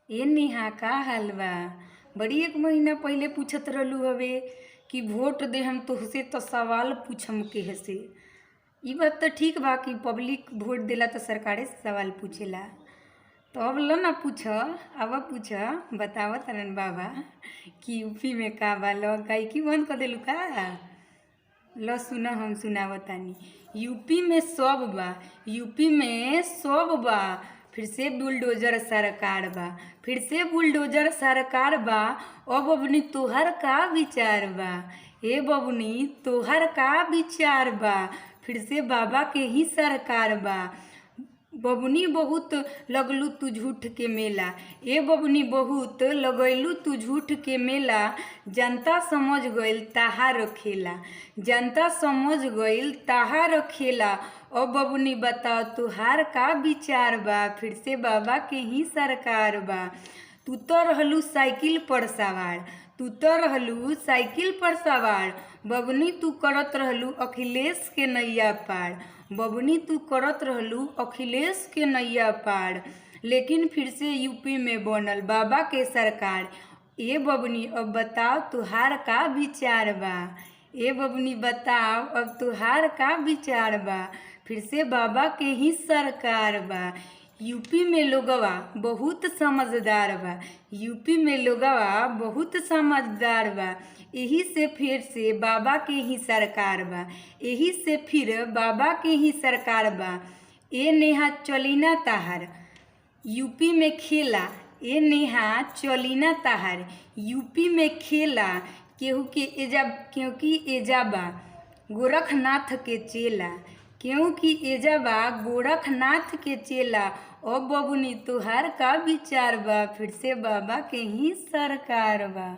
ए नेहा का हाल बा। बड़ी एक महीना पहिले पूछत रहलू हवे कि वोट दे हम तोहसे तो सवाल पूछम केह से। ई बात तो ठीक बा कि पब्लिक वोट देला तो सरकारे से सवाल पूछेला। तो अब लो ना पूछ, अब पूछ। बताव तरन बाबा कि यूपी में का बा। लो गायकी बंद कर देलू का। लो सुना, हम सुनावतानी। यूपी में सब बा, यूपी में सब बा। फिर से बुलडोजर सरकार बा, फिर से बुलडोजर सरकार बा। ओ बबनी तोहर का विचार बा, ए बबनी तोहर का विचार बा। फिर से बाबा के ही सरकार बा। बबनी बहुत लगलू तू झूठ के मेला, ए बबनी बहुत लगैलू तू झूठ के मेला। जनता समझ गइल ताहार खेला, जनता समझ गइल ताहार खेला। ओ बबनी बताओ तुहार का विचार बा। फिर से बाबा के ही सरकार बा। तू तो रहलू साइकिल पर सवार, तू तो रहलू साइकिल पर सवार। बबनी तू करत रहलू अखिलेश के नैया पार, बबनी तू करत रहलू अखिलेश के नैया पार। लेकिन फिर से यूपी में बनल बाबा के सरकार। ए बबनी अब बताओ तुहार का विचार बा, ए बबनी बताओ अब तुहार का विचार बा। फिर से बाबा के ही सरकार बा। यूपी में लोगवा बहुत समझदार बा, यूपी में लोगवा बहुत समझदार बा। यही से फिर से बाबा के ही सरकार बा, यही से फिर बाबा के ही सरकार बा। ए नेहा चलीना ताहार यूपी में खेला, ए नेहा चलीना ताहार यूपी में खेला। केहू के एजा, क्योंकि एजा बा गोरखनाथ के चेला, क्योंकि एजा बा गोरखनाथ के चेला। ओ बबुनी तुहार का विचार बा। फिर से बाबा के ही सरकार बा।